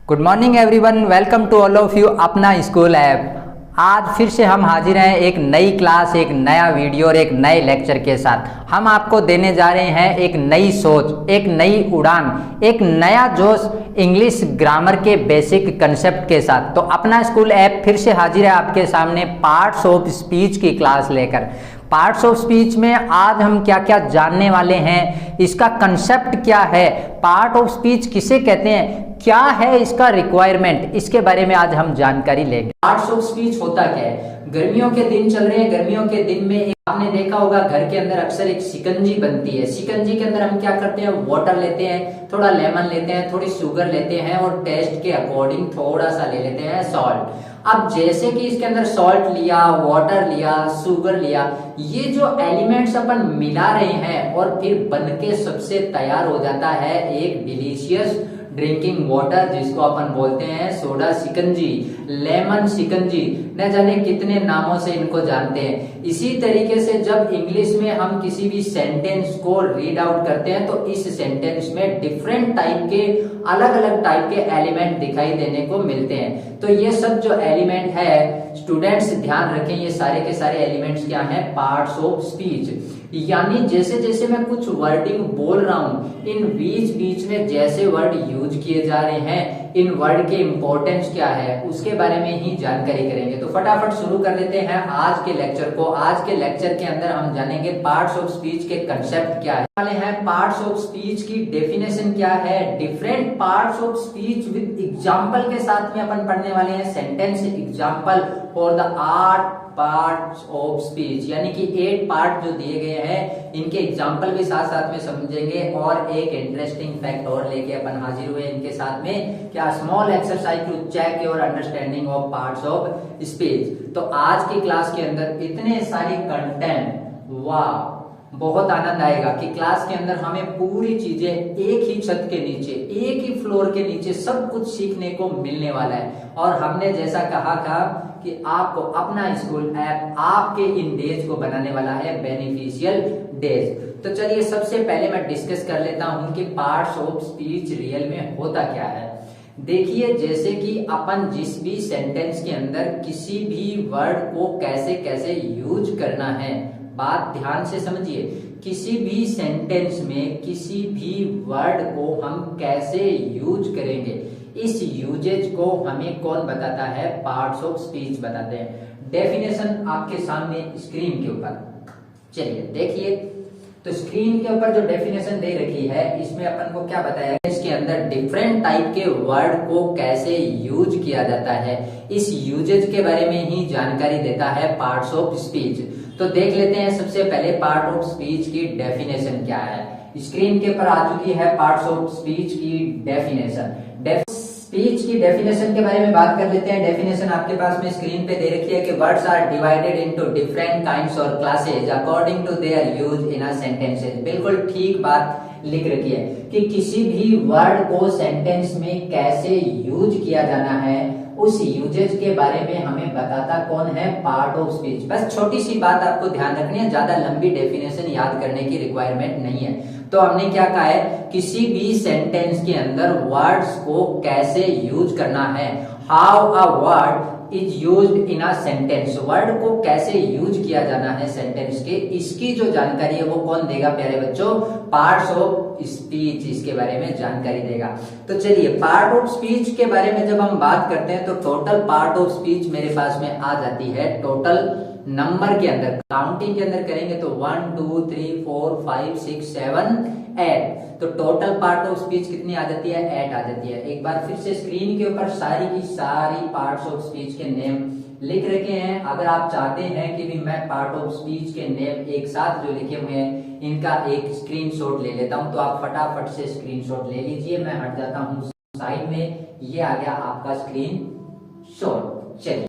Good morning everyone, welcome to all of you अपना school app. आज फिर से हम हाजिर हैं एक नई क्लास, एक नया वीडियो और एक नए लेक्चर के साथ। हम आपको देने जा रहे हैं एक नई सोच, एक नई उड़ान, एक नया जोश इंग्लिश ग्रामर के बेसिक कंसेप्ट के साथ। तो अपना स्कूल ऐप फिर से हाजिर है आपके सामने पार्ट्स ऑफ स्पीच की क्लास लेकर। पार्ट्स ऑफ स्पीच में आज हम क्या क्या जानने वाले हैं, इसका कंसेप्ट क्या है, पार्ट ऑफ स्पीच किसे कहते हैं, क्या है इसका रिक्वायरमेंट, इसके बारे में आज हम जानकारी लेंगे। पार्ट्स ऑफ स्पीच होता क्या है? गर्मियों के दिन चल रहे हैं, गर्मियों के दिन में आपने देखा होगा घर के अंदर अक्सर एक शिकंजी बनती है। शिकंजी के अंदर हम क्या करते हैं, वाटर लेते हैं, थोड़ा लेमन लेते हैं, थोड़ी शुगर लेते हैं और टेस्ट के अकॉर्डिंग थोड़ा सा ले लेते हैं सॉल्ट। अब जैसे कि इसके अंदर सॉल्ट लिया, वाटर लिया, शुगर लिया, ये जो एलिमेंट्स अपन मिला रहे हैं और फिर बनके सबसे तैयार हो जाता है एक डिलीशियस ड्रिंकिंग वाटर, जिसको अपन बोलते हैं सोडा शिकंजी, लेमन शिकंजी, न जाने कितने नामों से इनको जानते हैं। इसी तरीके से जब इंग्लिश में हम किसी भी सेंटेंस को रीड आउट करते हैं तो इस सेंटेंस में डिफरेंट टाइप के, अलग अलग टाइप के एलिमेंट दिखाई देने को मिलते हैं। तो ये सब जो एलिमेंट है स्टूडेंट्स ध्यान रखें, ये सारे के सारे एलिमेंट्स क्या हैं, पार्ट्स ऑफ स्पीच। यानी जैसे जैसे मैं कुछ वर्डिंग बोल रहा हूं, इन बीच बीच में जैसे वर्ड यूज किए जा रहे हैं, इन वर्ड के इंपॉर्टेंस क्या है उसके बारे में ही जानकारी करेंगे। तो फटाफट शुरू कर लेते हैं आज के लेक्चर को। आज के लेक्चर के अंदर हम जानेंगे पार्ट्स ऑफ स्पीच के कंसेप्ट क्या है, वाले हैं पार्ट्स ऑफ स्पीच की डेफिनेशन क्या है, different parts of speech with example के साथ में अपन पढ़ने वाले हैं sentence example for the art parts of speech, यानी कि 8 पार्ट जो दिए गए हैं इनके एग्जांपल भी साथ साथ में समझेंगे। और एक इंटरेस्टिंग फैक्ट और लेके अपन हाजिर हुए इनके साथ में, क्या small exercise to check your understanding of parts of speech. तो आज की क्लास के अंदर इतने सारे कंटेंट, वाह बहुत आनंद आएगा कि क्लास के अंदर हमें पूरी चीजें एक ही छत के नीचे, एक ही फ्लोर के नीचे सब कुछ सीखने को मिलने वाला है। और हमने जैसा कहा था कि आपको अपना स्कूल ऐप आपके इन डेज को बनाने वाला है बेनिफिशियल डेज। तो चलिए सबसे पहले मैं डिस्कस कर लेता हूं कि पार्ट्स ऑफ स्पीच रियल में होता क्या है। देखिए जैसे कि अपन जिस भी सेंटेंस के अंदर किसी भी वर्ड को कैसे कैसे यूज करना है, बात ध्यान से समझिए, किसी भी सेंटेंस में किसी भी वर्ड को हम कैसे यूज करेंगे, इस यूजेज को हमें कौन बताता है, पार्ट्स ऑफ स्पीच बताते हैं। डेफिनेशन आपके सामने स्क्रीन के ऊपर, चलिए देखिए। तो स्क्रीन के ऊपर जो डेफिनेशन दे रखी है इसमें अपन को क्या बताया, इसके अंदर डिफरेंट टाइप के वर्ड को कैसे यूज किया जाता है, इस यूजेज के बारे में ही जानकारी देता है पार्ट्स ऑफ स्पीच। तो देख लेते हैं सबसे पहले पार्ट ऑफ स्पीच की डेफिनेशन क्या है। स्क्रीन के ऊपर आ चुकी है पार्ट्स ऑफ स्पीच की डेफिनेशन। स्पीच की डेफिनेशन के बारे में बात कर लेते हैं। डेफिनेशन आपके पास में स्क्रीन पे दे रखी है कि words are divided into different kinds और classes according to their use in a sentences. बिल्कुल ठीक बात लिख रखी है कि किसी भी वर्ड को सेंटेंस में कैसे यूज किया जाना है, उस यूजेज के बारे में हमें बताता कौन है, पार्ट ऑफ स्पीच। बस छोटी सी बात आपको ध्यान रखनी है, ज्यादा लंबी डेफिनेशन याद करने की रिक्वायरमेंट नहीं है। तो हमने क्या कहा है, किसी भी सेंटेंस के अंदर वर्ड्स को कैसे यूज करना है, how a word is used in a sentence, word को कैसे यूज किया जाना है सेंटेंस के, इसकी जो जानकारी है वो कौन देगा प्यारे बच्चों, पार्ट्स ऑफ स्पीच इसके बारे में जानकारी देगा। तो चलिए पार्ट ऑफ स्पीच के बारे में जब हम बात करते हैं तो टोटल पार्ट ऑफ स्पीच मेरे पास में आ जाती है टोटल नंबर के अंदर, काउंटिंग के अंदर करेंगे तो 1 2 3 4 5 6 7 8। तो टोटल पार्ट ऑफ स्पीच कितनी आ जाती है, 8 आ जाती है। एक बार फिर से स्क्रीन के ऊपर सारी की सारी पार्ट्स ऑफ स्पीच के नेम लिख रखे हैं। अगर आप चाहते हैं कि भी मैं पार्ट ऑफ स्पीच के नेम एक साथ जो लिखे हुए हैं इनका एक स्क्रीनशॉट ले लेता हूं, तो आप फटाफट से स्क्रीनशॉट ले लीजिए। मैं हट जाता हूं साइड में, ये आ गया आपका स्क्रीनशॉट। चलिए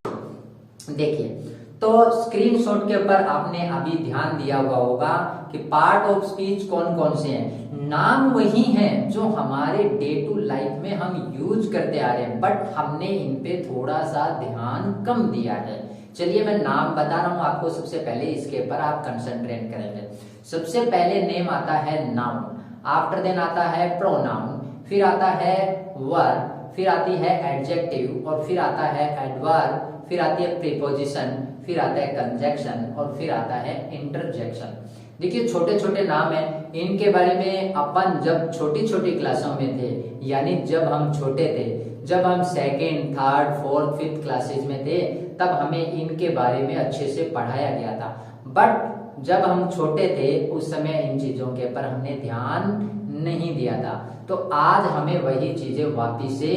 देखिए, तो स्क्रीनशॉट के ऊपर आपने अभी ध्यान दिया हुआ होगा कि पार्ट ऑफ स्पीच कौन कौन से हैं। नाम वही हैं जो हमारे डे टू लाइफ में हम यूज करते आ रहे हैं, बट हमने इन पे थोड़ा सा ध्यान कम दिया है। चलिए मैं नाम बता रहा हूं आपको, सबसे पहले इसके ऊपर आप कंसंट्रेट करेंगे। सबसे पहले नेम आता है नाउन, आफ्टर देन आता है प्रोनाउन, फिर आता है वर्ब, फिर आती है एडजेक्टिव, और फिर आता है एडवर्ब, फिर आती है प्रीपोजिशन, फिर आता है कंजक्शन, और फिर आता है इंटरजेक्शन। देखिए छोटे छोटे नाम हैं, इनके बारे में अपन जब छोटी छोटी क्लासों में थे, यानी जब हम छोटे थे, जब हम second, third, fourth, fifth classes में थे, तब हमें इनके बारे में अच्छे से पढ़ाया गया था। बट जब हम छोटे थे उस समय इन चीजों के ऊपर हमने ध्यान नहीं दिया था। तो आज हमें वही चीजें वापिस से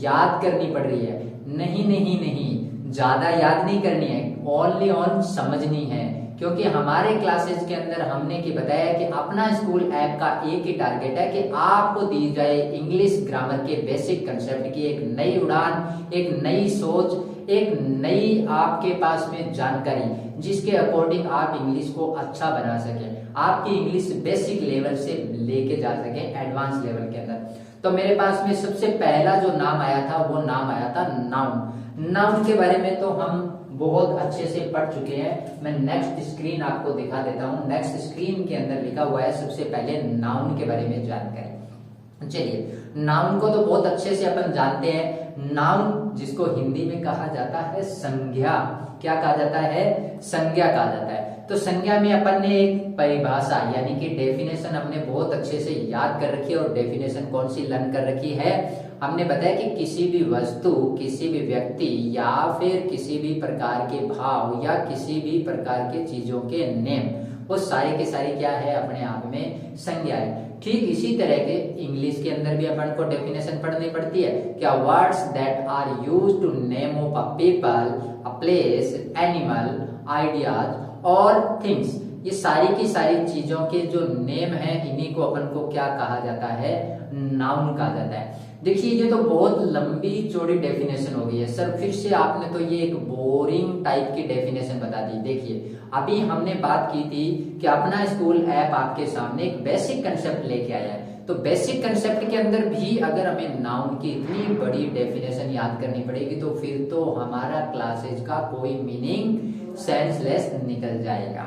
याद करनी पड़ रही है। नहीं नहीं नहीं, ज्यादा याद नहीं करनी है, ओनली ऑन समझनी है। क्योंकि हमारे क्लासेस के अंदर हमने की बताया कि अपना स्कूल ऐप का एक ही टारगेट है कि आपको दी जाए इंग्लिश ग्रामर के बेसिक कंसेप्ट की एक नई उड़ान, एक नई सोच, एक नई आपके पास में जानकारी, जिसके अकॉर्डिंग आप इंग्लिश को अच्छा बना सकें, आपकी इंग्लिश बेसिक लेवल से लेके जा सके एडवांस लेवल के अंदर। तो मेरे पास में सबसे पहला जो नाम आया था वो नाम आया था नाउन। नाउन के बारे में तो हम बहुत अच्छे से पढ़ चुके हैं। मैं नेक्स्ट स्क्रीन आपको दिखा देता हूँ। नेक्स्ट स्क्रीन के अंदर लिखा हुआ है सबसे पहले नाउन के बारे में जानकारी। चलिए, नाउन को तो बहुत अच्छे से अपन जानते हैं। नाउन जिसको हिंदी में कहा जाता है संज्ञा। क्या कहा जाता है? संज्ञा कहा जाता है। तो संज्ञा में अपन ने एक परिभाषा यानी कि डेफिनेशन हमने बहुत अच्छे से याद कर रखी है। और डेफिनेशन कौन सी लर्न कर रखी है? हमने बताया कि किसी भी वस्तु, किसी भी व्यक्ति या फिर किसी भी प्रकार के भाव या किसी भी प्रकार के चीजों के नेम, वो सारी की सारी क्या है? अपने आप में संज्ञा है। ठीक इसी तरह के इंग्लिश के अंदर भी अपन को डेफिनेशन पढ़नी पड़ती है। क्या? Words that are used to name of a people, a place, animal, ideas और थिंग्स। ये सारी की सारी चीजों के जो नेम है, इन्हीं को अपन को क्या कहा जाता है? नाउन कहा जाता है। देखिए ये तो बहुत लंबी चौड़ी डेफिनेशन हो गई है सर, फिर से आपने तो ये एक बोरिंग टाइप की डेफिनेशन बता दी। देखिए अभी हमने बात की थी कि अपना स्कूल ऐप आपके सामने एक बेसिक कंसेप्ट लेके आया है। तो बेसिक कंसेप्ट के अंदर भी अगर हमें नाउन की इतनी बड़ी डेफिनेशन याद करनी पड़ेगी तो फिर तो हमारा क्लासेज का कोई मीनिंग सेंसलेस निकल जाएगा।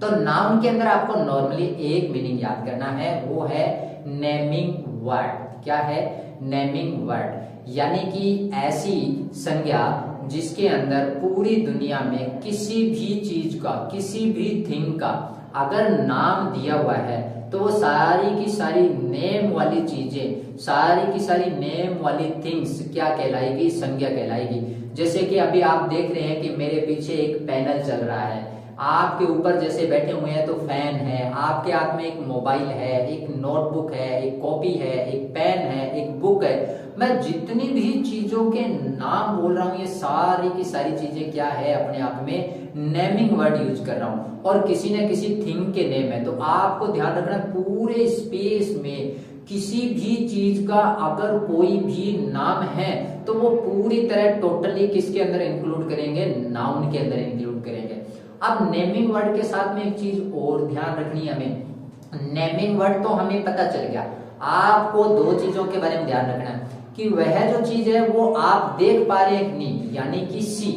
तो नाउन के अंदर आपको नॉर्मली एक मीनिंग याद करना है, वो है नेमिंग वर्ड। क्या है? नेमिंग वर्ड, यानी कि ऐसी संज्ञा जिसके अंदर पूरी दुनिया में किसी भी चीज का, किसी भी थिंग का अगर नाम दिया हुआ है तो वो सारी की सारी नेम वाली चीजें, सारी की सारी नेम वाली थिंग्स क्या कहलाएगी? संज्ञा कहलाएगी। जैसे कि अभी आप देख रहे हैं कि मेरे पीछे एक पैनल चल रहा है, आपके ऊपर जैसे बैठे हुए हैं तो फैन है, आपके हाथ में एक मोबाइल है, एक नोटबुक है, एक कॉपी है, एक पेन है, एक बुक है। मैं जितनी भी चीजों के नाम बोल रहा हूँ ये सारी की सारी चीजें क्या है? अपने आप में नेमिंग वर्ड यूज कर रहा हूँ और किसी न किसी थिंग के नेम है। तो आपको ध्यान रखना पूरे स्पेस में किसी भी चीज का अगर कोई भी नाम है तो वो पूरी तरह टोटली किसके अंदर इंक्लूड करेंगे? नाउन के अंदर इंक्लूड करेंगे। अब नेमिंग वर्ड के साथ में एक चीज और ध्यान रखनी है हमें। नेमिंग वर्ड तो हमें पता चल गया, आपको दो चीजों के बारे में ध्यान रखना है कि वह जो चीज है वो आप देख पा रहे हैं कि नहीं, यानी कि सी,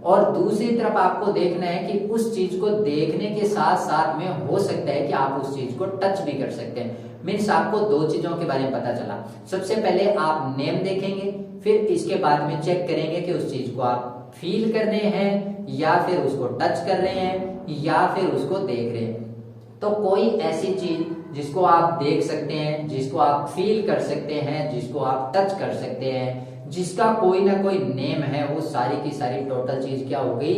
और दूसरी तरफ आपको देखना है कि उस चीज को देखने के साथ साथ में हो सकता है कि आप उस चीज को टच भी कर सकते हैं। मीन्स आपको दो चीजों के बारे में पता चला। सबसे पहले आप नेम देखेंगे, फिर इसके बाद में चेक करेंगे कि उस चीज को आप फील कर रहे हैं या फिर उसको टच कर रहे हैं या फिर उसको देख रहे हैं। तो कोई ऐसी चीज जिसको आप देख सकते हैं, जिसको आप फील कर सकते हैं, जिसको आप टच कर सकते हैं, जिसका कोई ना कोई नेम है, वो सारी की सारी टोटल चीज क्या हो गई?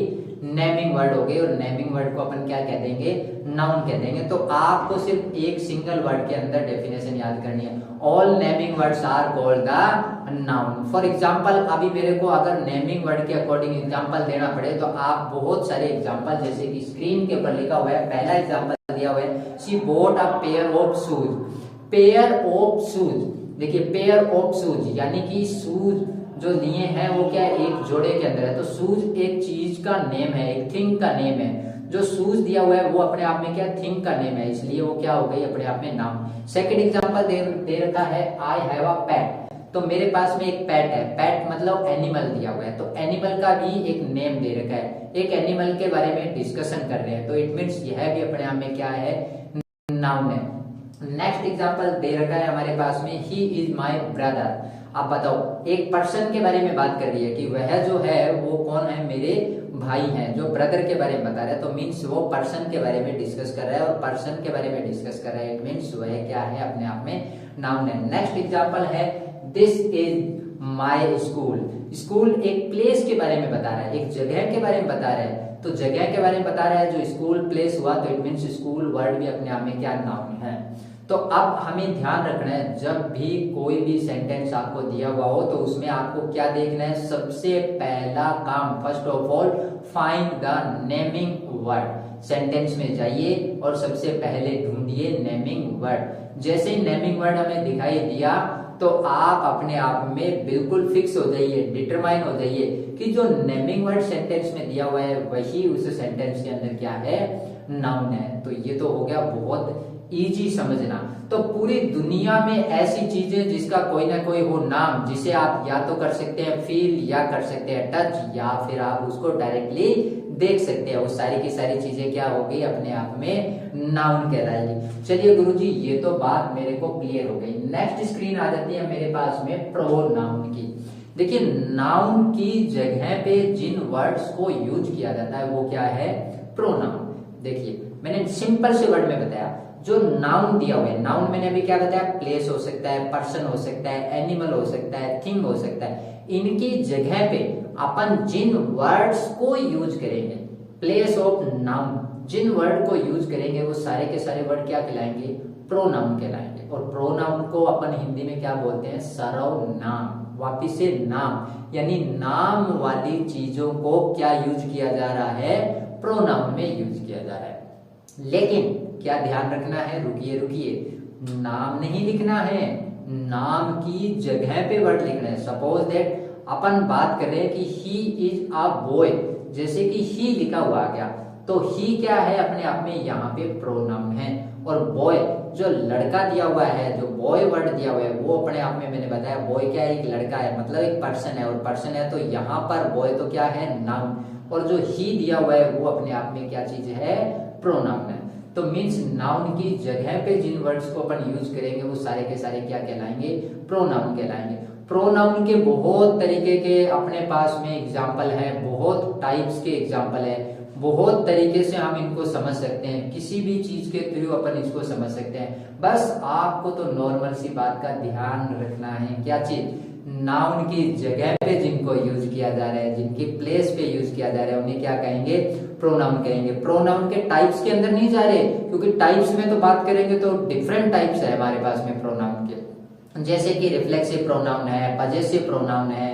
नेमिंग वर्ड हो गई। और नेमिंग वर्ड को अपन क्या कह देंगे? नाउन कह देंगे। तो आपको सिर्फ एक सिंगल वर्ड के अंदर डेफिनेशन याद करनी है। All naming words are called the noun. For example अभी मेरे को अगर नेमिंग वर्ड के अकॉर्डिंग एग्जांपल देना पड़े तो आप बहुत सारे एग्जांपल, जैसे कि स्क्रीन के ऊपर लिखा हुआ है, पहला एग्जांपल दिया हुआ है, she bought a pair of shoes. Pair of shoes, देखिए पेयर ऑफ शूज यानी कि शूज जो लिए हैं वो क्या है? एक जोड़े के अंदर है। तो शूज एक चीज का नेम है, एक थिंग का नेम है। जो शूज दिया हुआ है वो अपने आप में क्या? थिंग का नेम है, इसलिए वो क्या हो गई? अपने आप में नाउन। सेकंड एग्जांपल दे रखा है, आई हैव अ पेट। तो मेरे पास में एक पेट है, पेट मतलब एनिमल दिया हुआ है, तो एनिमल का भी एक नेम दे रखा है, एक एनिमल के बारे में डिस्कशन कर रहे हैं, तो इट मीन्स यह भी अपने आप में क्या है? नाउन है। नेक्स्ट एग्जांपल दे रखा है हमारे पास में, ही इज माय ब्रदर। आप बताओ, एक पर्सन के बारे में बात कर रही है कि वह जो है वो कौन है, मेरे भाई हैं, जो ब्रदर के बारे में बता रहा है, तो मीन्स वो पर्सन के बारे में डिस्कस कर रहा है, और पर्सन के बारे में डिस्कस कर रहा है, इट मीन्स वह क्या है, अपने आप में नाउन है। नेक्स्ट एग्जांपल है, this is my school. School एक प्लेस के बारे में बता रहा है, एक जगह के बारे में बता रहा है, तो जगह के बारे में बता रहा है, जो स्कूल प्लेस हुआ, तो इट मीन्स स्कूल वर्ड भी अपने आप में क्या, नाउन है। तो अब हमें ध्यान रखना है, जब भी कोई भी सेंटेंस आपको दिया हुआ हो तो उसमें आपको क्या देखना है, सबसे पहला काम, first of all find the naming word. Sentence में जाइए और सबसे पहले ढूंढिए नेमिंग वर्ड। जैसे ही नेमिंग वर्ड हमें दिखाई दिया तो आप अपने आप में बिल्कुल फिक्स हो जाइए, डिटरमाइन हो जाइए कि जो नेमिंग वर्ड सेंटेंस में दिया हुआ है वही उस सेंटेंस के अंदर क्या है, नाउन है। तो ये तो हो गया बहुत इजी समझना। तो पूरी दुनिया में ऐसी चीजें जिसका कोई ना कोई हो नाम, जिसे आप या तो कर सकते हैं फील, या कर सकते हैं टच, या फिर आप उसको डायरेक्टली देख सकते हैं, वो सारी की सारी चीजें क्या हो गई, अपने आप में नाउन कहलाएगी। चलिए गुरुजी, ये तो बात मेरे को क्लियर हो गई। नेक्स्ट स्क्रीन आ जाती है मेरे पास में प्रोनाउन की। देखिए, नाउन की जगह पे जिन वर्ड्स को यूज किया जाता है वो क्या है, प्रोनाउन। देखिए, मैंने सिंपल से वर्ड में बताया, जो नाउन दिया हुआ है, नाउन मैंने अभी क्या बताया, प्लेस हो सकता है, पर्सन हो सकता है, एनिमल हो सकता है, थिंग हो सकता है, इनकी जगह पे अपन जिन वर्ड्स को यूज करेंगे, प्लेस ऑफ नाउन, जिन वर्ड को यूज करेंगे वो सारे के सारे वर्ड क्या कहलाएंगे, प्रोनाउन कहलाएंगे। और प्रोनाउन को अपन हिंदी में क्या बोलते हैं, सर्वनाम। वापिस से नाम, यानी नाम वाली चीजों को क्या यूज किया जा रहा है, प्रोनाउन में यूज किया जा रहा है। लेकिन क्या ध्यान रखना है, रुकिए रुकिए, नाम नहीं लिखना है, नाम की जगह पे वर्ड लिखना है। सपोज दैट अपन बात कर रहे हैं कि ही इज अ बॉय, जैसे कि ही लिखा हुआ आ गया, तो ही क्या है, अपने आप में यहाँ पे प्रोनाउन है। और बॉय जो लड़का दिया हुआ है, जो बॉय वर्ड दिया हुआ है, वो अपने आप में मैंने बताया बॉय क्या है, एक लड़का है, मतलब एक पर्सन है, और पर्सन है तो यहाँ पर बॉय तो क्या है, नाउन। और जो ही दिया हुआ है वो अपने आप में क्या चीज है, प्रोनाउन है। तो मीन्स नाउन की जगह पे जिन वर्ड्स को अपन यूज करेंगे वो सारे के सारे क्या कहलाएंगे, प्रोनाउन कहलाएंगे। प्रोनाउन के बहुत तरीके के अपने पास में एग्जाम्पल है, बहुत टाइप्स के एग्जाम्पल है, बहुत तरीके से हम इनको समझ सकते हैं, किसी भी चीज के थ्रू अपन इसको समझ सकते हैं। बस आपको तो नॉर्मल सी बात का ध्यान रखना है, क्या चीज, नाउन की जगह पे जिनको यूज किया जा रहा है, जिनकी प्लेस पे यूज किया जा रहा है, उन्हें क्या कहेंगे, प्रोनाउन कहेंगे। प्रोनाउन के टाइप्स के अंदर नहीं जा रहे, क्योंकि टाइप्स में तो बात करेंगे तो डिफरेंट टाइप्स है हमारे पास में प्रोनाउन के, जैसे कि रिफ्लेक्सिव प्रोनाउन है, पजेसिव प्रोनाउन है,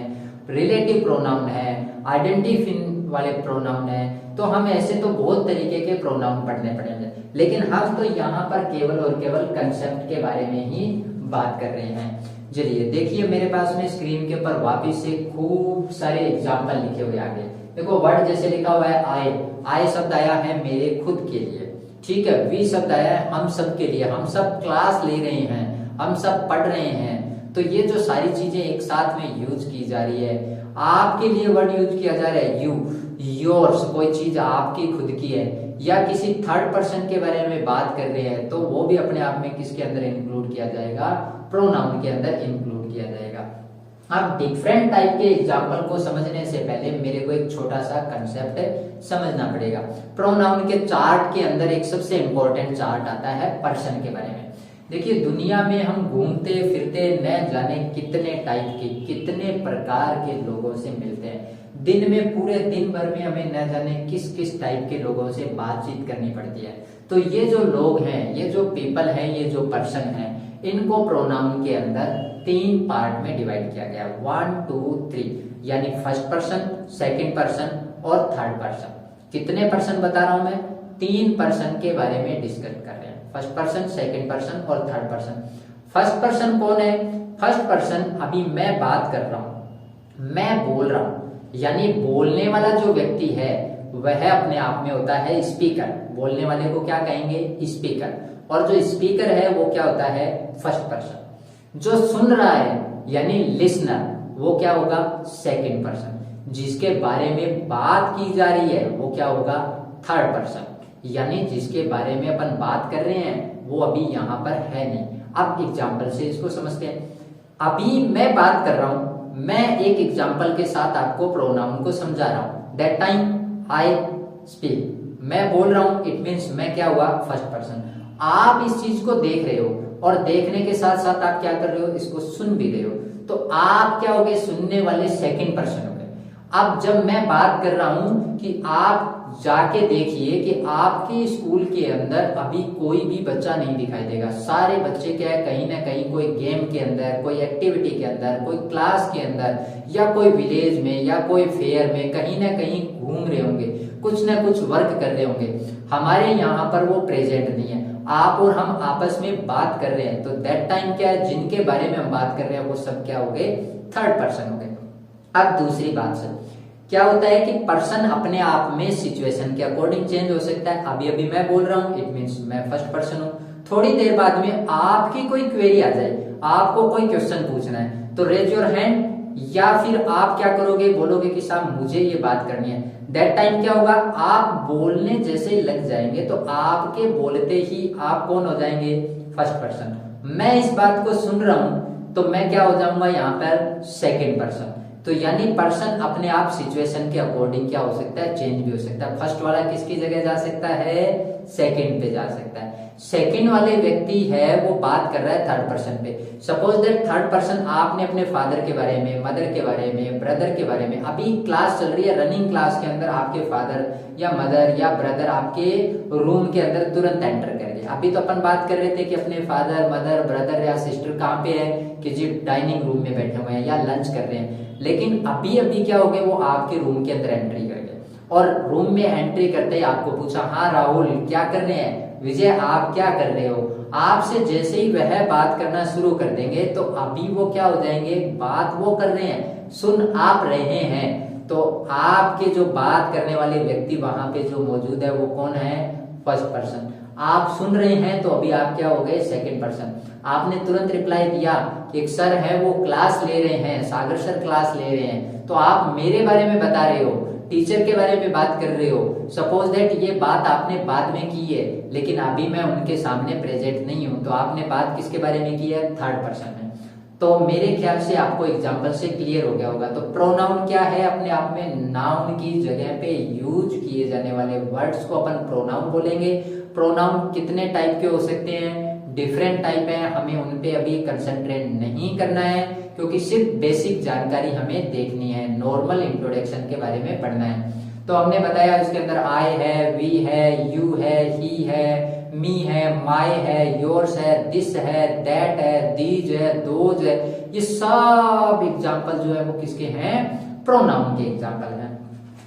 रिलेटिव प्रोनाउन है, आइडेंटिफिन वाले प्रोनाउन है। तो हम ऐसे तो बहुत तरीके के प्रोनाउन पढ़ने पड़ेंगे, लेकिन हम तो यहाँ पर केवल और केवल कंसेप्ट के बारे में ही बात कर रहे हैं। चलिए देखिए, मेरे पास में स्क्रीन के ऊपर वापिस से खूब सारे एग्जाम्पल लिखे हुए आगे। देखो, वर्ड जैसे लिखा हुआ है आई, आई शब्द आया है मेरे खुद के लिए, ठीक है। वी शब्द आया है हम सब के लिए, हम सब क्लास ले रहे हैं, हम सब पढ़ रहे हैं। तो ये जो सारी चीजें एक साथ में यूज की जा रही है, आपके लिए वर्ड यूज किया जा रहा है यू, योर्स, कोई चीज आपकी खुद की है, या किसी थर्ड पर्सन के बारे में बात कर रहे हैं, तो वो भी अपने आप में किसके अंदर इंक्लूड किया जाएगा, प्रोनाउन के अंदर इंक्लूड किया जाएगा। अब डिफरेंट टाइप के एग्जाम्पल को समझने से पहले मेरे को एक छोटा सा कंसेप्ट समझना पड़ेगा। प्रोनाउन के चार्ट के अंदर एक सबसे इंपॉर्टेंट चार्ट आता है पर्सन के बारे में। देखिए, दुनिया में हम घूमते फिरते न जाने कितने टाइप के, कितने प्रकार के लोगों से मिलते हैं। दिन में, पूरे दिन भर में हमें न जाने किस किस टाइप के लोगों से बातचीत करनी पड़ती है। तो ये जो लोग हैं, ये जो पीपल हैं, ये जो पर्सन हैं, इनको प्रोनाउन के अंदर 3 पार्ट में डिवाइड किया गया, 1 2 3, यानी फर्स्ट पर्सन, सेकंड पर्सन और थर्ड पर्सन। कितने पर्सन बता रहा हूं मैं, 3 पर्सन के बारे में डिस्कस कर रहे हैं, फर्स्ट पर्सन, सेकंड पर्सन और थर्ड पर्सन। फर्स्ट पर्सन कौन है, फर्स्ट पर्सन अभी मैं बात कर रहा हूं, मैं बोल रहा हूं, यानी बोलने वाला जो व्यक्ति है वह अपने आप में होता है स्पीकर। बोलने वाले को क्या कहेंगे, स्पीकर। और जो स्पीकर है वो क्या होता है, फर्स्ट पर्सन। जो सुन रहा है यानी लिसनर, वो क्या होगा, सेकंड पर्सन। जिसके बारे में बात की जा रही है वो क्या होगा, थर्ड पर्सन। यानी जिसके बारे में अपन बात कर रहे हैं वो अभी यहाँ पर है नहीं। अब एग्जाम्पल से इसको समझते हैं। अभी मैं बात कर रहा हूं, मैं एक एग्जाम्पल के साथ आपको प्रोनाउन को समझा रहा हूं। दैट टाइम आई स्पीक, मैं बोल रहा हूं, इट मीन्स मैं क्या हुआ, फर्स्ट पर्सन। आप इस चीज को देख रहे हो और देखने के साथ साथ आप क्या कर रहे हो, इसको सुन भी रहे हो, तो आप क्या हो गए, सुनने वाले सेकंड पर्सन हो गए। अब जब मैं बात कर रहा हूं कि आप जाके देखिए कि आपके स्कूल के अंदर अभी कोई भी बच्चा नहीं दिखाई देगा। सारे बच्चे क्या है, कहीं ना कहीं कोई गेम के अंदर, कोई एक्टिविटी के अंदर, कोई क्लास के अंदर, या कोई विलेज में या कोई फेयर में कहीं ना कहीं घूम रहे होंगे, कुछ ना कुछ वर्क कर रहे होंगे। हमारे यहाँ पर वो प्रेजेंट नहीं है, आप और हम आपस में बात कर रहे हैं। तो दैट टाइम क्या है, जिनके बारे में हम बात कर रहे हैं वो सब क्या हो गए, थर्ड पर्सन हो गए। अब दूसरी बात से क्या होता है कि पर्सन अपने आप में सिचुएशन के अकॉर्डिंग चेंज हो सकता है। अभी अभी मैं बोल रहा हूं, इट मीन्स मैं फर्स्ट पर्सन हूं। थोड़ी देर बाद में आपकी कोई क्वेरी आ जाए, आपको कोई क्वेश्चन पूछना है, तो रेज योर हैंड, या फिर आप क्या करोगे, बोलोगे कि साहब मुझे ये बात करनी है। दैट टाइम क्या होगा, आप बोलने जैसे लग जाएंगे तो आपके बोलते ही आप कौन हो जाएंगे, फर्स्ट पर्सन। मैं इस बात को सुन रहा हूं तो मैं क्या हो जाऊंगा यहाँ पर, सेकेंड पर्सन। तो यानी पर्सन अपने आप सिचुएशन के अकॉर्डिंग क्या हो सकता है, चेंज भी हो सकता है। फर्स्ट वाला किसकी जगह जा सकता है, सेकंड पे जा सकता है। सेकंड वाले व्यक्ति है वो बात कर रहा है थर्ड पर्सन पे। सपोज दैट थर्ड पर्सन आपने अपने फादर के बारे में, मदर के बारे में, ब्रदर के बारे में, अभी क्लास चल रही है, रनिंग क्लास के अंदर आपके फादर या मदर या ब्रदर आपके रूम के अंदर तुरंत एंटर कर गए। अभी तो अपन बात कर रहे थे कि अपने फादर, मदर, ब्रदर या सिस्टर कहाँ पे है, कि जी डाइनिंग रूम में बैठे हुए हैं या लंच कर रहे हैं। लेकिन अभी अभी क्या हो गया, वो आपके रूम के अंदर एंट्री कर गए और रूम में एंट्री करते ही आपको पूछा, हाँ राहुल क्या कर रहे हैं, विजय आप क्या कर रहे हो। आपसे जैसे ही वह बात करना शुरू कर देंगे तो अभी वो क्या हो जाएंगे, बात वो कर रहे हैं, सुन आप रहे हैं, तो आपके जो बात करने वाले व्यक्ति वहां पे जो मौजूद है वो कौन है, फर्स्ट पर्सन। आप सुन रहे हैं तो अभी आप क्या हो गए, सेकंड पर्सन। आपने तुरंत रिप्लाई दिया कि एक सर है वो क्लास ले रहे हैं, सागर सर क्लास ले रहे हैं, तो आप मेरे बारे में बता रहे हो, टीचर के बारे में बात कर रहे हो। सपोज दैट ये बात आपने बाद में की है, लेकिन अभी मैं उनके सामने प्रेजेंट नहीं हूं, तो आपने बात किसके बारे में की है, थर्ड पर्सन में। तो मेरे ख्याल से आपको एग्जाम्पल से क्लियर हो गया होगा। तो प्रोनाउन क्या है, अपने आप में नाउन की जगह पे यूज किए जाने वाले वर्ड्स को अपन प्रोनाउन बोलेंगे। प्रोनाउन कितने टाइप के हो सकते हैं, डिफरेंट टाइप है, हमें उन पे अभी कंसंट्रेट नहीं करना है क्योंकि सिर्फ बेसिक जानकारी हमें देखनी है, नॉर्मल इंट्रोडक्शन के बारे में पढ़ना है। तो हमने बताया इसके अंदर आई है, वी है, यू है, ही है, मी है, माय है, योर्स है, दिस है, दैट है, दीज है, दोज है। ये सब एग्जाम्पल जो है वो किसके हैं, प्रोनाउन के एग्जाम्पल हैं।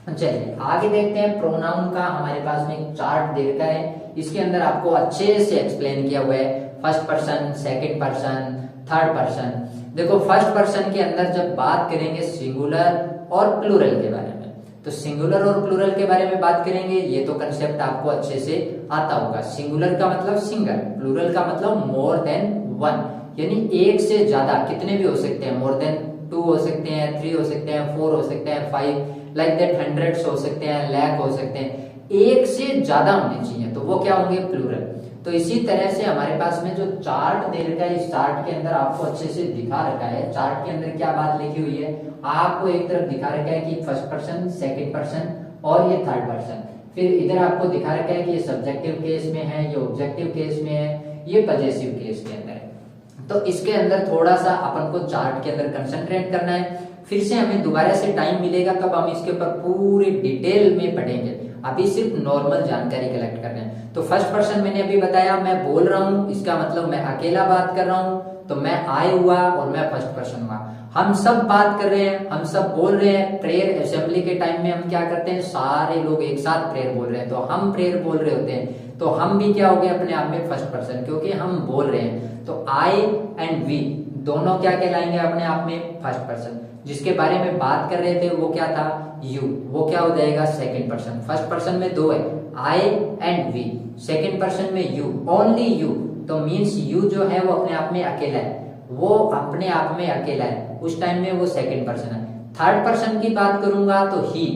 चलिए आगे देखते हैं। प्रोनाउन का हमारे पास में एक चार्ट दे रखा है, इसके अंदर आपको अच्छे से एक्सप्लेन किया हुआ है, first person, second person, third person. देखो फर्स्ट पर्सन के अंदर जब बात करेंगे सिंगुलर और प्लूरल के बारे में, तो सिंगुलर और प्लूरल के बारे में बात करेंगे, ये तो कंसेप्ट आपको अच्छे से आता होगा। सिंगुलर का मतलब सिंगल, प्लूरल का मतलब मोर देन वन, यानी एक से ज्यादा, कितने भी हो सकते हैं, मोर देन 2 हो सकते हैं, 3 हो सकते हैं, 4 हो सकते हैं, 5 लाइक दैट, हंड्रेड्स हो सकते हैं, लाख हो सकते हैं, एक से ज्यादा होने चाहिए, तो वो क्या होंगे, प्लूरल। तो इसी तरह से हमारे पास में जो चार्ट दे रखा है, इस चार्ट के अंदर आपको अच्छे से दिखा रखा है, चार्ट के अंदर क्या बात लिखी हुई है, आपको एक तरफ दिखा रखा है कि फर्स्ट पर्सन, सेकंड पर्सन और ये थर्ड पर्सन। फिर इधर आपको दिखा रखा है कि ये सब्जेक्टिव केस में है, ये ऑब्जेक्टिव केस में है, ये पजेसिव केस के अंदर है। तो इसके अंदर थोड़ा सा अपन को चार्ट के अंदर कंसंट्रेट करना है। फिर से हमें दोबारा से टाइम मिलेगा तब हम इसके ऊपर पूरी डिटेल में पढ़ेंगे, अभी सिर्फ नॉर्मल जानकारी कलेक्ट करना है। तो फर्स्ट पर्सन मैंने अभी बताया, मैं बोल रहा हूं, इसका मतलब मैं अकेला बात कर रहा हूं, तो मैं आई हुआ और मैं फर्स्ट पर्सन हुआ। हम सब बात कर रहे हैं, हम सब बोल रहे हैं। प्रेयर असेंबली के टाइम में हम क्या करते हैं, सारे लोग एक साथ प्रेयर बोल रहे हैं, तो हम प्रेयर बोल रहे होते हैं, तो हम भी क्या हो गए अपने आप में फर्स्ट पर्सन, क्योंकि हम बोल रहे हैं। तो आई एंड वी दोनों क्या कहलाएंगे अपने आप में, फर्स्ट पर्सन। जिसके बारे में बात कर रहे थे वो क्या था, यू, वो क्या हो जाएगा, सेकंड पर्सन। फर्स्ट पर्सन में 2 है, आई एंड वी, सेकंड पर्सन में यू, ओनली यू, तो मीन्स यू जो है वो अपने आप में अकेला है, वो अपने आप में अकेला है, उस टाइम में वो सेकंड पर्सन है। थर्ड पर्सन की बात करूंगा तो ही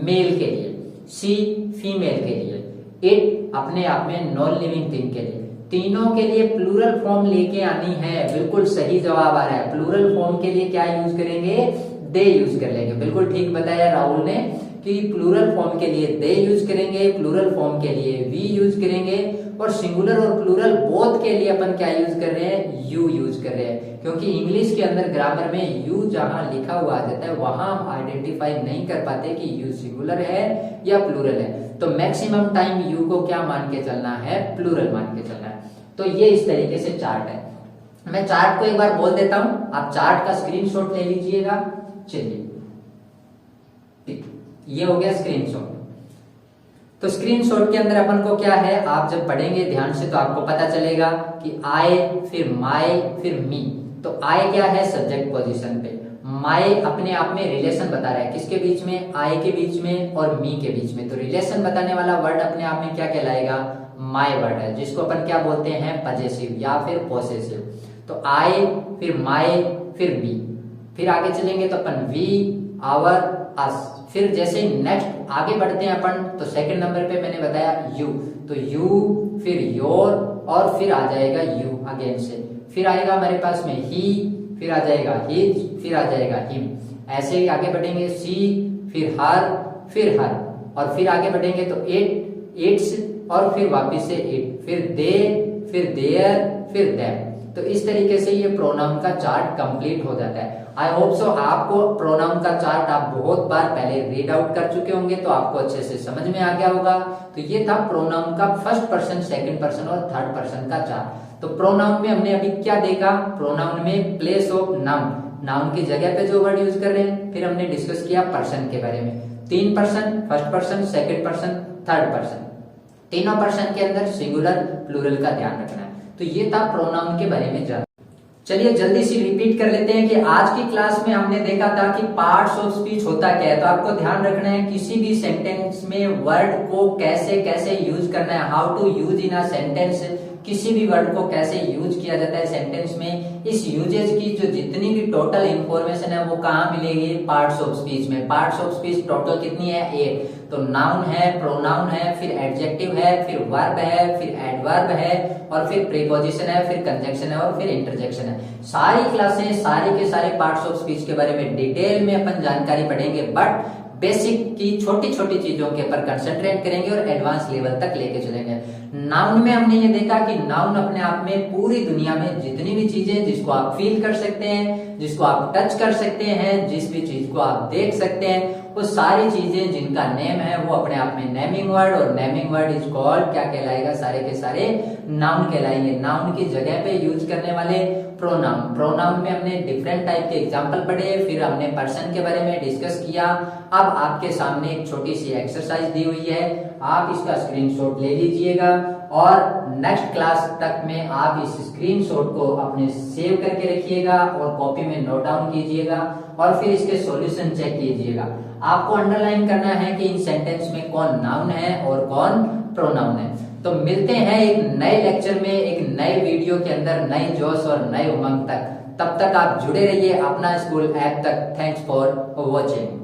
मेल के लिए, सी फीमेल के लिए, इट अपने आप में नॉन लिविंग थिंग के लिए, तीनों के लिए प्लूरल फॉर्म लेके आनी है। बिल्कुल सही जवाब आ रहा है। प्लूरल फॉर्म के लिए क्या यूज करेंगे? दे यूज कर लेंगे। बिल्कुल ठीक बताया राहुल ने कि प्लूरल फॉर्म के लिए दे यूज करेंगे, प्लूरल फॉर्म के लिए वी यूज करेंगे, और सिंगुलर और प्लूरल बोथ के लिए अपन क्या यूज कर रहे हैं? यू यूज कर रहे हैं। क्योंकि इंग्लिश के अंदर ग्रामर में यू जहां लिखा हुआ आ जाता है वहां हम आइडेंटिफाई नहीं कर पाते कि यू सिंगुलर है या प्लूरल है। तो मैक्सिमम टाइम यू को क्या मान के चलना है? प्लूरल मान के चलना है। तो ये इस तरीके से चार्ट है। मैं चार्ट को एक बार बोल देता हूं, आप चार्ट का स्क्रीनशॉट ले लीजिएगा। चलिए, ये हो गया स्क्रीनशॉट। तो स्क्रीनशॉट के अंदर अपन को क्या है, आप जब पढ़ेंगे ध्यान से तो आपको पता चलेगा कि आई, फिर माई, फिर मी। तो आई क्या है? सब्जेक्ट पोजीशन पे। माई अपने आप में रिलेशन बता रहा है, किसके बीच में? आई के बीच में और मी के बीच में। तो रिलेशन बताने वाला वर्ड अपने आप में क्या कहलाएगा? माई वर्ड है, जिसको अपन क्या बोलते हैं? पजेसिव या फिर पोसेसिव। तो आई, फिर माई, फिर मी। फिर आगे चलेंगे तो अपन वी, आवर, अस। फिर जैसे नेक्स्ट आगे बढ़ते हैं अपन, तो सेकंड नंबर पे मैंने बताया यू। तो यू, फिर योर, और फिर आ जाएगा यू अगेन से। फिर आएगा हमारे पास में ही, फिर आ जाएगा हिज, फिर आ जाएगा हिम। ऐसे ही आगे बढ़ेंगे सी, फिर हर, फिर हर, और फिर आगे बढ़ेंगे तो इट, इट्स, और फिर वापिस से इट, फिर दे, फिर देयर, फिर देम। तो इस तरीके से ये प्रोनाउन का चार्ट कंप्लीट हो जाता है। आई होप सो आपको प्रोनाउन का चार्ट आप बहुत बार पहले रीड आउट कर चुके होंगे, तो आपको अच्छे से समझ में आ गया होगा। तो ये था प्रोनाउन का फर्स्ट पर्सन, सेकंड पर्सन और थर्ड पर्सन का चार्ट। तो प्रोनाउन में हमने अभी क्या देखा? प्रोनाउन में प्लेस ऑफ नाउन, नाउन की जगह पे जो वर्ड यूज कर रहे हैं। फिर हमने डिस्कस किया पर्सन के बारे में, 3 person, first person, second person, third person. तीनों पर्सन के अंदर सिंगुलर प्लूरल का ध्यान रखना है। तो ये था प्रोनाउन के बारे में जाना। चलिए जल्दी से रिपीट कर लेते हैं कि आज की क्लास में हमने देखा था कि पार्ट्स ऑफ स्पीच होता क्या है। तो आपको ध्यान रखना है किसी भी सेंटेंस में वर्ड को कैसे कैसे यूज करना है, how to use in a sentence. किसी भी वर्ड को कैसे यूज किया जाता है सेंटेंस में, इस यूजेज की जो जितनी भी टोटल इंफॉर्मेशन है वो कहाँ मिलेगी? पार्ट्स ऑफ स्पीच में। पार्ट्स ऑफ स्पीच टोटल कितनी है? 8। तो नाउन है, प्रोनाउन है, फिर एडजेक्टिव है, फिर वर्ब है, फिर एडवर्ब है, और फिर प्रीपोजिशन है, फिर कंजंक्शन है, और फिर इंटरजेक्शन है। सारी क्लासें सारे के सारे पार्ट्स ऑफ स्पीच के बारे में डिटेल में अपन जानकारी पढ़ेंगे, बट बेसिक की छोटी छोटी चीजों के ऊपर कंसंट्रेट करेंगे और एडवांस लेवल तक लेके चलेंगे। नाउन में हमने ये देखा कि नाउन अपने आप में पूरी दुनिया में जितनी भी चीजें जिसको आप फील कर सकते हैं, जिसको आप टच कर सकते हैं, जिस भी चीज को आप देख सकते हैं, वो सारी चीजें जिनका नेम है वो अपने आप में नेमिंग वर्ड, और नेमिंग वर्ड इज कॉल्ड क्या कहलाएगा? सारे के सारे नाउन कहलाएंगे। नाउन की जगह पे यूज करने वाले प्रोनाउन। प्रोनाउन में हमने डिफरेंट टाइप के एग्जांपल पढ़े, फिर हमने पर्सन के बारे में डिस्कस किया। अब आपके सामने एक छोटी सी एक्सरसाइज दी हुई है, आप इसका स्क्रीनशॉट ले लीजिएगा, और नेक्स्ट क्लास तक में आप इस स्क्रीनशॉट को अपने सेव करके रखिएगा और कॉपी में नोट डाउन कीजिएगा, और फिर इसके सॉल्यूशन चेक कीजिएगा। आपको अंडरलाइन करना है कि इन सेंटेंस में कौन नाउन है और कौन प्रोनाउन है। तो मिलते हैं एक नए लेक्चर में, एक नए वीडियो के अंदर, नए जोश और नए उमंग तक। तब तक आप जुड़े रहिए अपना स्कूल ऐप तक। Thanks for watching.